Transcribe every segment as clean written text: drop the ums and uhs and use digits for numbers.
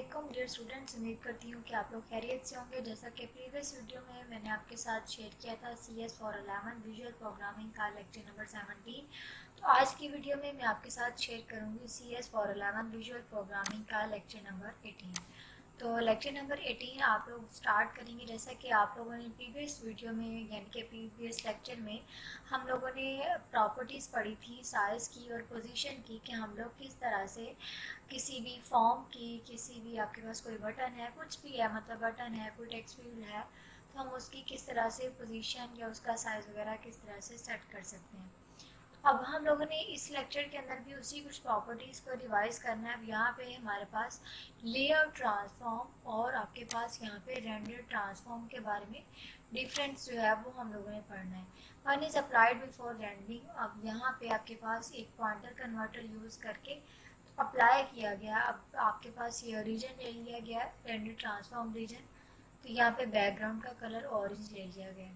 अस्सलामुअलैकुम dear students, उम्मीद करती हूँ कि आप लोग खैरियत से होंगे। जैसा कि प्रीवियस वीडियो में मैंने आपके साथ शेयर किया था CS फॉर 11 विजुअल प्रोग्रामिंग का लेक्चर नंबर 17। तो आज की वीडियो में मैं आपके साथ शेयर करूँगी CS फॉर 11 विजुअल प्रोग्रामिंग का लेक्चर नंबर 18। तो लेक्चर नंबर 18 आप लोग स्टार्ट करेंगे। जैसा कि आप लोगों ने प्रीवियस वीडियो में यानी कि प्रीवियस लेक्चर में हम लोगों ने प्रॉपर्टीज़ पढ़ी थी साइज़ की और पोजीशन की, कि हम लोग किस तरह से किसी भी फॉर्म की, किसी भी आपके पास कोई बटन है, कुछ भी है, मतलब बटन है, कोई टेक्स्ट फील्ड है, तो हम उसकी किस तरह से पोजीशन या उसका साइज़ वगैरह किस तरह से सेट कर सकते हैं। अब हम लोगों ने इस लेक्चर के अंदर भी उसी कुछ प्रॉपर्टीज़ को रिवाइज करना है। अब यहाँ पे हमारे पास लेआउट ट्रांसफॉर्म और आपके पास यहाँ पे रेंडर ट्रांसफॉर्म के बारे में डिफरेंस जो है वो हम लोगों ने पढ़ना है। One is applied before rendering. अब यहाँ पे आपके पास एक पॉइंटर कन्वर्टर यूज़ करके अप्लाई किया गया। अब आपके पास ये रीजन ले लिया गया, रेंडर ट्रांसफॉर्म रीजन, तो यहाँ पे बैकग्राउंड का कलर ऑरेंज ले लिया गया।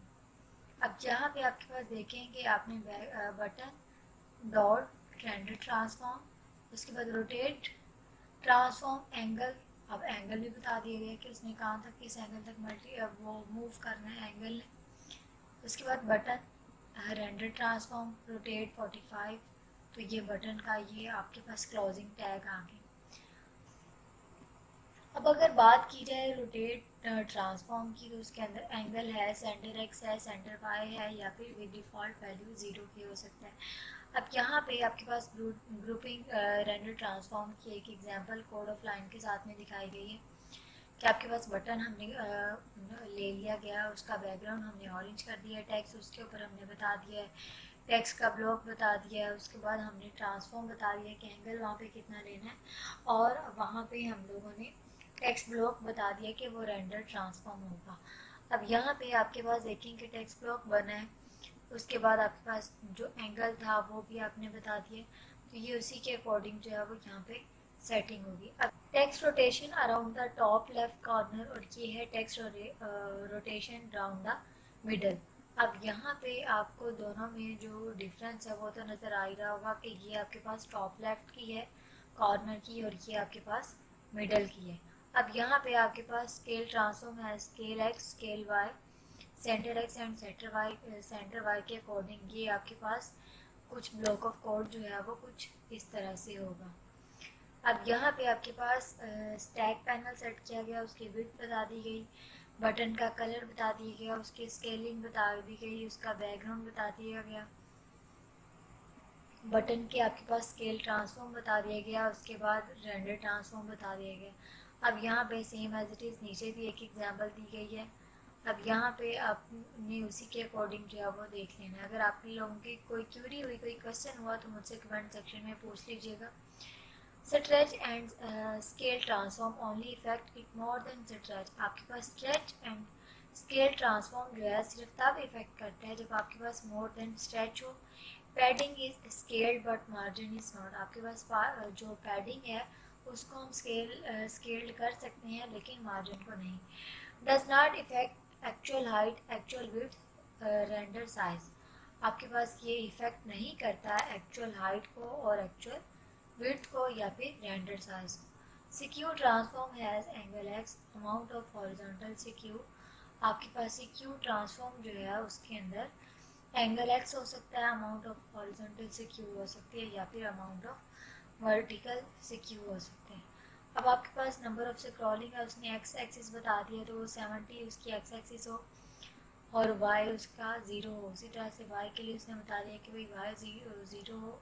अब यहाँ पे आपके पास देखें कि आपने बटन डॉट रेंडर ट्रांसफॉर्म, उसके बाद रोटेट ट्रांसफॉर्म एंगल। अब एंगल भी बता दिया गया कि उसने कहाँ तक किस एंगल तक वो मूव करना है एंगल ने। उसके बाद बटन रेंडर ट्रांसफॉर्म रोटेट 45, तो ये बटन का ये आपके पास क्लोजिंग टैग आ गया। अब अगर बात की जाए रोटेट ट्रांसफॉर्म की, तो उसके अंदर एंगल है, सेंटर एक्स है, सेंटर वाई है, या फिर विद डिफ़ॉल्ट वैल्यू 0 की हो सकता है। अब यहाँ पे आपके पास ग्रुपिंग रेंडर ट्रांसफॉर्म की एक एग्जांपल कोड ऑफ लाइन के साथ में दिखाई गई है कि आपके पास बटन हमने ले लिया गया, उसका बैकग्राउंड हमने ऑरेंज कर दिया, टेक्स्ट उसके ऊपर हमने बता दिया है, टेक्स्ट का ब्लॉक बता दिया है, उसके बाद हमने ट्रांसफॉर्म बता दिया कि एंगल वहाँ पे कितना लेना है, और वहाँ पे हम लोगों ने टेक्स्ट ब्लॉक बता दिया कि वो रेंडर ट्रांसफॉर्म होगा। अब यहाँ पे आपके पास देखें कि टेक्स्ट ब्लॉक बना है, उसके बाद आपके पास जो एंगल था वो भी आपने बता दिया, तो ये उसी के अकॉर्डिंग जो है वो यहाँ पे सेटिंग होगी। अब text rotation around the top left corner, और ये है text rotation around the middle. अब यहाँ पे आपको दोनों में जो डिफरेंस है वो तो नज़र आ ही रहा होगा कि ये आपके पास टॉप लेफ्ट की है कॉर्नर की, और ये आपके पास मिडल की है। अब यहाँ पे आपके पास स्केल ट्रांसफॉर्म है, scale X, scale Y, centre X and centre Y के अकॉर्डिंग ये आपके पास कुछ ब्लॉक ऑफ कोड जो है वो कुछ इस तरह से होगा। अब यहाँ पे आपके पास स्टैक पैनल सेट किया गया, उसकी विड्थ बता दी गई, बटन का कलर बता दिया गया, उसकी स्केलिंग बता दी गई, उसका बैकग्राउंड बता दिया गया, बटन के आपके पास स्केल ट्रांसफॉर्म बता दिया गया, उसके बाद रेंडर ट्रांसफॉर्म बता दिया गया। अब यहाँ पे सेम एज इट इज़ नीचे भी एक एग्जांपल दी गई है। अब यहाँ पे आपने उसी के अकॉर्डिंग जो है वो देख लेना है। अगर आप लोगों की कोई क्यूरी हुई, कोई क्वेश्चन हुआ, तो मुझसे कमेंट सेक्शन में पूछ लीजिएगा। Stretch and scale transform only effect it more than stretch. आपके पास स्ट्रेच एंड स्केल ट्रांसफॉर्म जो है सिर्फ तब इफेक्ट करता है जब आपके पास मोर देन स्ट्रेच हो। Padding is scaled but margin is not. आपके पास जो पैडिंग है उसको हम स्केल्ड कर सकते हैं, लेकिन मार्जिन को नहीं। Does not effect actual height, actual width, render size. आपके पास ये इफेक्ट नहीं करता एक्चुअल हाइट को और एक्चुअल विड्थ को या फिर रेंडर साइज को। Skew transform has angle X, amount of horizontal skew. आपके पास सिक्यू ट्रांसफॉर्म जो है उसके अंदर एंगल एक्स हो सकता है, अमाउंट ऑफ हॉरिजॉन्टल सिक्यू हो सकती है, या फिर अमाउंट ऑफ वर्टिकल सिक्यू हो सकते हैं। अब आपके पास नंबर ऑफ स्क्रॉलिंग है, उसने एक्स एक्सिस बता दिया तो वो 70 उसकी एक्स एक्सिस हो, और वाई उसका 0 हो। उसी तरह से वाई के लिए उसने बता दिया कि भाई वाई 0 हो,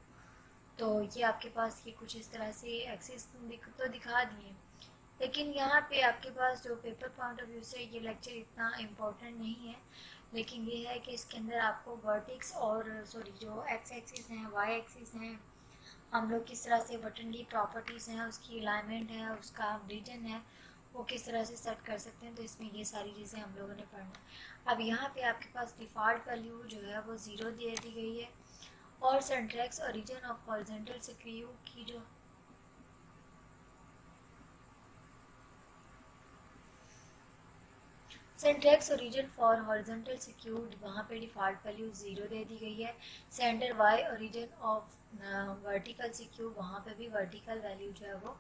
तो ये आपके पास ये कुछ इस तरह से एक्सिस तो दिखा दिए। लेकिन यहाँ पे आपके पास जो पेपर पॉइंट ऑफ व्यू से ये लेक्चर इतना इम्पोर्टेंट नहीं है, लेकिन ये है कि इसके अंदर आपको वर्टिक्स और जो एक्स एक्सिस हैं, वाई एक्सिस हैं, हम लोग किस तरह से बटन की प्रॉपर्टीज़ हैं, उसकी अलाइनमेंट है, उसका रीजन है, वो किस तरह से सेट कर सकते हैं, तो इसमें ये सारी चीज़ें हम लोगों ने पढ़ना। अब यहाँ पे आपके पास डिफ़ॉल्ट वैल्यू जो है वो 0 दे दी गई है, और centre X origin of horizontal skew की जो centre X origin for horizontal skew वहाँ पे डिफ़ॉल्ट वैल्यू 0 दे दी गई है। Centre Y origin of vertical skew, वहाँ पे भी वर्टिकल वैल्यू जो है वो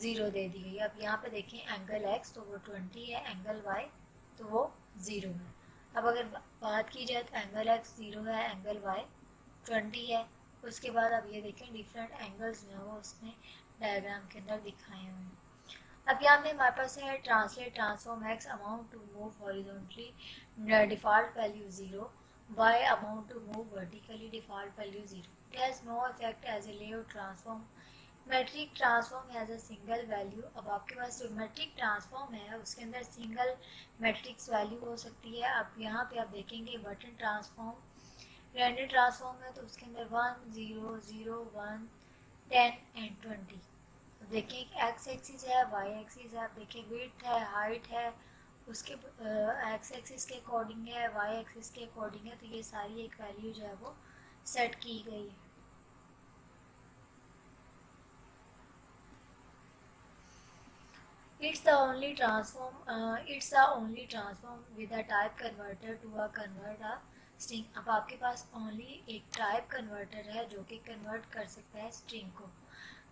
ज़ीरो दे दी गई। अब यहाँ पे देखें एंगल x तो वो 20 है, एंगल y तो वो 0 है। अब अगर बात की जाए तो एंगल x 0 है, एंगल y 20 है। उसके बाद अब ये देखें डिफरेंट एंगल्स जो है वो उसने डायग्राम के अंदर दिखाए हुए हैं। अब यहाँ पे हमारे पास है translate transform x amount to move horizontally default value 0, y amount to move vertically default value 0. It has no effect as a layout transform. Matrix transform has a single value. अब आपके पास जो मैट्रिक ट्रांसफॉर्म है उसके अंदर single matrix value हो सकती है। अब यहाँ पे आप देखेंगे बटन ट्रांसफॉर्म रैंडम ट्रांसफॉर्म है तो उसके अंदर 1 0 0 1 10 एंड 20। देखिए एक्स एक्सिस है, वाई एक्सिस है, आप देखिए विड्थ है, हाइट है, उसके एक्स एक्सिस के अकॉर्डिंग है, वाई एक्सिस के अकॉर्डिंग है, तो ये सारी एक वैल्यू जो है वो सेट की गई है। It's the only transform with a type converter to a convert a string. अब आपके पास only एक टाइप कन्वर्टर है जो कि कन्वर्ट कर सकता है स्ट्रिंग को।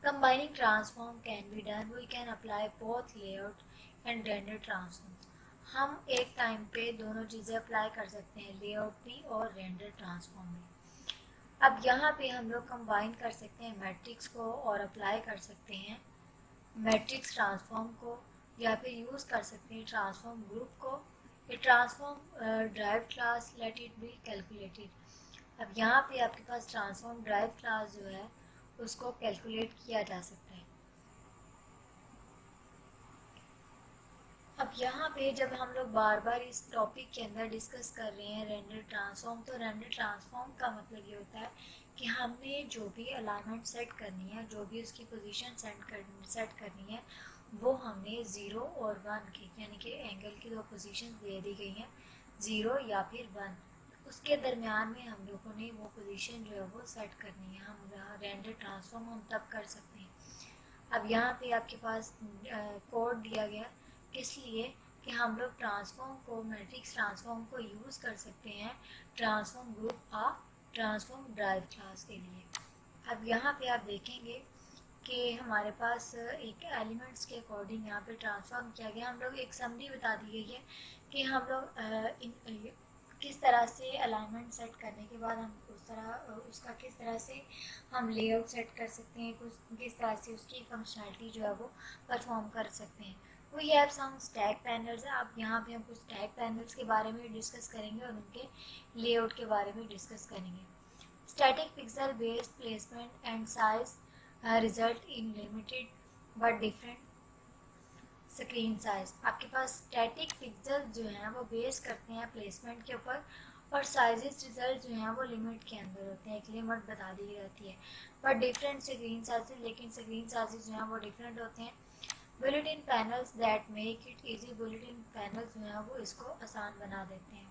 Combining transform can be done. We can apply both layout and render transform. हम एक टाइम पे दोनों चीज़ें अप्लाई कर सकते हैं, लेआउट भी और रेंडर ट्रांसफॉर्म भी। अब यहाँ पे हम लोग कंबाइन कर सकते हैं मैट्रिक्स को और अप्लाई कर सकते हैं मैट्रिक्स ट्रांसफॉर्म को, या फिर यूज़ कर सकते हैं ट्रांसफॉर्म ग्रुप को। ये transform drive class let it be calculated. अब यहाँ पे आपके पास ट्रांसफॉर्म ड्राइव क्लास जो है उसको कैलकुलेट किया जा सकता है। अब यहाँ पे जब हम लोग बार बार इस टॉपिक के अंदर डिस्कस कर रहे हैं रेंडर ट्रांसफॉर्म, तो रेंडर ट्रांसफॉर्म का मतलब ये होता है कि हमने जो भी अलाइनमेंट सेट करनी है, जो भी उसकी पोजीशन सेट करनी है, वो हमने 0 और 1 की, यानी कि एंगल की दो पोजीशन दे दी गई हैं, 0 या फिर 1, उसके दरमियान में हम लोगों ने वो पोजीशन जो है वो सेट करनी है। हम रेंडर ट्रांसफॉर्म हम तब कर सकते हैं। अब यहाँ पे आपके पास कोड दिया गया किस लिए कि हम लोग ट्रांसफॉर्म को, मैट्रिक्स ट्रांसफॉर्म को यूज़ कर सकते हैं ट्रांसफॉर्म ग्रुप आ ट्रांसफॉर्म ड्राइव क्लास के लिए। अब यहाँ पे आप देखेंगे कि हमारे पास एक एलिमेंट्स के अकॉर्डिंग यहाँ पे ट्रांसफॉर्म किया गया। हम लोग एक समरी बता दी गई है कि हम लोग किस तरह से अलाइनमेंट सेट करने के बाद हम उसका किस तरह से हम लेआउट सेट कर सकते हैं, किस तरह से उसकी फंक्शनैलिटी जो है वो परफॉर्म कर सकते हैं। We have some stack panels. अब यहाँ पे हम कुछ स्टैक पैनल्स के बारे में डिस्कस करेंगे और उनके लेआउट के बारे में डिस्कस करेंगे। Static pixel based placement and size result in limited but different screen size. आपके पास स्टैटिक पिक्सल जो हैं वो बेस करते हैं प्लेसमेंट के ऊपर, और साइजेस रिजल्ट जो हैं वो लिमिट के अंदर होते हैं, एक लिमिट बता दी जाती है, बट डिफरेंट स्क्रीन साइजेस, लेकिन स्क्रीन साइजेस जो हैं वो डिफरेंट होते हैं। Built in panels that make it easy. Built in panels जो हैं वो इसको आसान बना देते हैं।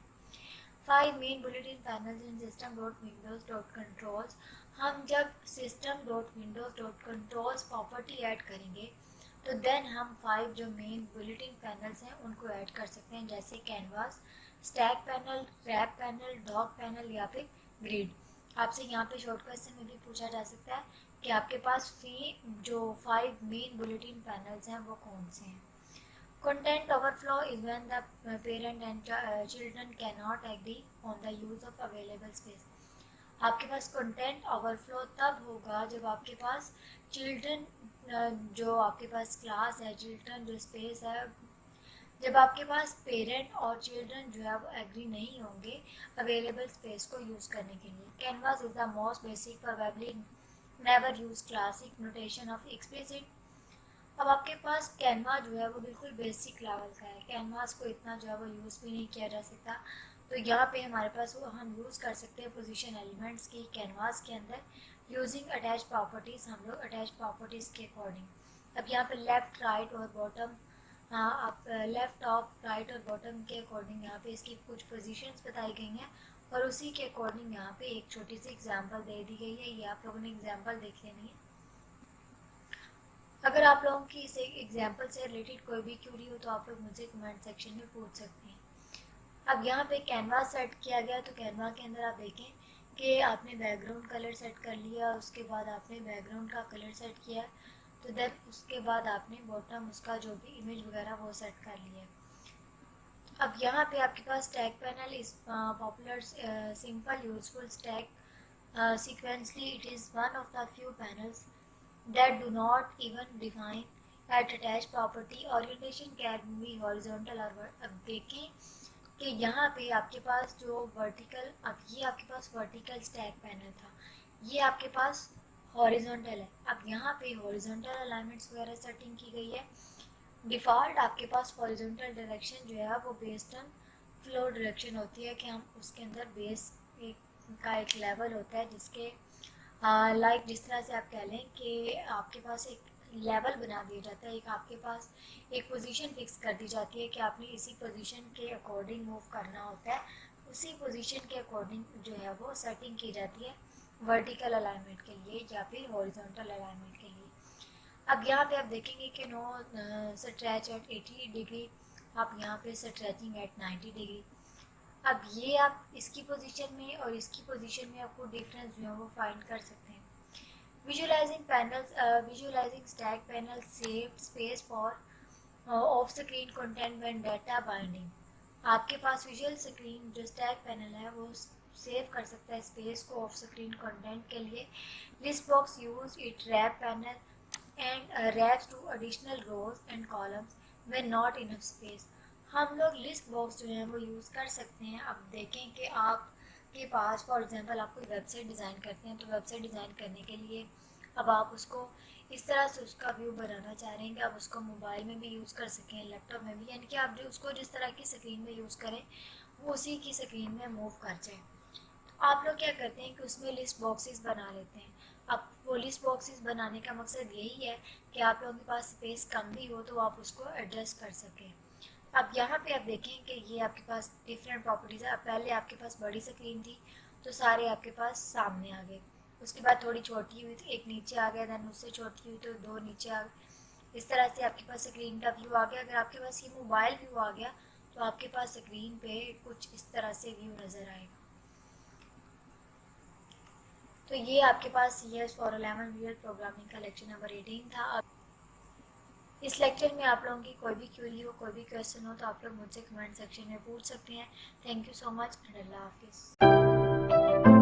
5 main built in panels in system dot windows dot controls. हम जब system dot windows dot controls property add करेंगे तो देन हम 5 जो मेन बुलेटिन पैनल्स हैं उनको ऐड कर सकते हैं, जैसे canvas, stack panel, wrap panel, dock panel या फिर ग्रिड। आपसे यहाँ पे शॉर्ट क्वेश्चन में भी पूछा जा सकता है कि आपके पास जो 5 मेन बुलेटिन पैनल्स हैं वो कौन से हैं। Content overflow is when the parent and children cannot agree on the use of available space. आपके पास कंटेंट ओवरफ्लो तब होगा जब आपके पास चिल्ड्रन, जो आपके पास क्लास है, चिल्ड्रन जो स्पेस है, जब आपके पास पेरेंट और चिल्ड्रन जो है वो एग्री नहीं होंगे अवेलेबल स्पेस को यूज़ करने के लिए। Canvas is the most basic, probably never use classic notation of explicit. अब आपके पास कैनवा जो है वो बिल्कुल बेसिक लेवल का है, कैनवास को इतना जो है वो यूज़ भी नहीं किया जा सकता, तो यहाँ पे हमारे पास वो हम यूज़ कर सकते हैं पोजीशन एलिमेंट्स की कैनवास के अंदर यूजिंग अटैच प्रॉपर्टीज़। हम लोग अटैच प्रॉपर्टीज़ के अकॉर्डिंग, अब यहाँ पे लेफ़्ट राइट और बॉटम, आप लेफ़्ट टॉप राइट और बॉटम के अकॉर्डिंग यहाँ पे इसकी कुछ पोजीशंस बताई गई हैं, और उसी के अकॉर्डिंग यहाँ पे एक छोटी सी एग्जांपल दे दी गई है। ये आप लोगों ने एग्जांपल देख लेनी है। अगर आप लोगों की इस एग्जांपल से रिलेटेड कोई भी क्यूरी हो तो आप लोग मुझे कमेंट सेक्शन में पूछ सकते हैं। अब यहाँ पे कैनवास सेट किया गया, तो कैनवा के अंदर आप देखें कि आपने बैकग्राउंड कलर सेट कर लिया, उसके बाद आपने बैकग्राउंड का कलर सेट किया, तो देन उसके बाद आपने बॉटम उसका जो भी इमेज वगैरह वो सेट कर लिया है। अब यहाँ पे आपके पास टैग पैनल इस popular simple useful tag sequentially it is one of the few panels that do not even define at attached property orientation can be horizontal or अब देखें कि यहाँ पे आपके पास जो वर्टिकल, अब ये आपके पास वर्टिकल स्टैक पैनल था, ये आपके पास हॉरिजॉन्टल है। अब यहाँ पे हॉरिजॉन्टल अलाइनमेंट्स वगैरह सेटिंग की गई है। डिफ़ॉल्ट आपके पास हॉरिजॉन्टल डायरेक्शन जो है वो बेस्ड ऑन फ्लो डायरेक्शन होती है कि हम उसके अंदर बेस का एक लेवल होता है जिसके लाइक जिस तरह से आप कह लें कि आपके पास एक लेवल बना दिया जाता है, एक आपके पास एक पोजीशन फिक्स कर दी जाती है कि आपने इसी पोजीशन के अकॉर्डिंग मूव करना होता है। उसी पोजीशन के अकॉर्डिंग जो है वो सेटिंग की जाती है वर्टिकल अलाइनमेंट के लिए या फिर हॉरिजॉन्टल अलाइनमेंट के लिए। अब यहाँ पे आप देखेंगे कि नो स्ट्रेच एट 80 डिग्री, आप यहाँ पे स्ट्रेचिंग एट 90 डिग्री। अब ये आप इसकी पोजीशन में और इसकी पोजीशन में आपको डिफरेंस जो है वो फाइंड कर सकते हैं। Visualising panels, visualising stack panel save space for of screen content when data binding. आपके पास विजुअल स्क्रीन जो स्टैक पैनल है वो सेव कर सकता है स्पेस को ऑफ स्क्रीन कंटेंट के लिए। List box use it wrap panel and wraps to additional rows and columns when not enough space। हम लोग लिस्ट बॉक्स जो है वो यूज़ कर सकते हैं। अब देखें कि आपके पास फॉर एग्जांपल आप कोई वेबसाइट डिज़ाइन करते हैं, तो वेबसाइट डिज़ाइन करने के लिए अब आप उसको इस तरह से उसका व्यू बनाना चाह रहे हैं कि आप उसको मोबाइल में भी यूज़ कर सकें, लैपटॉप में भी, यानी कि आप जो उसको जिस तरह की स्क्रीन में यूज़ करें वो उसी की स्क्रीन में मूव कर जाए। तो आप लोग क्या करते हैं कि उसमें लिस्ट बॉक्सेस बना लेते हैं। अब वो लिस्ट बॉक्सेस बनाने का मकसद यही है कि आप लोगों के पास स्पेस कम भी हो तो आप उसको एडजस्ट कर सकें। अब यहाँ पे आप देखें कि ये आपके पास डिफरेंट प्रॉपर्टीज़ है। अब पहले आपके पास बड़ी स्क्रीन थी तो सारे आपके पास सामने आ गए, उसके बाद थोड़ी छोटी हुई तो एक नीचे आ गया, दैन उससे छोटी हुई तो दो नीचे आ गए। इस तरह से आपके पास स्क्रीन का व्यू आ गया। अगर आपके पास ये मोबाइल व्यू आ गया तो आपके पास स्क्रीन पे कुछ इस तरह से व्यू नज़र आएगा। तो ये आपके पास CS फॉर 11 रियल प्रोग्रामिंग का लेक्चर नंबर 18 था। अब इस लेक्चर में आप लोगों की कोई भी क्वेरी हो, कोई भी क्वेश्चन हो तो आप लोग मुझसे कमेंट सेक्शन में पूछ सकते हैं। Thank you so much and अल्लाह हाफिज़।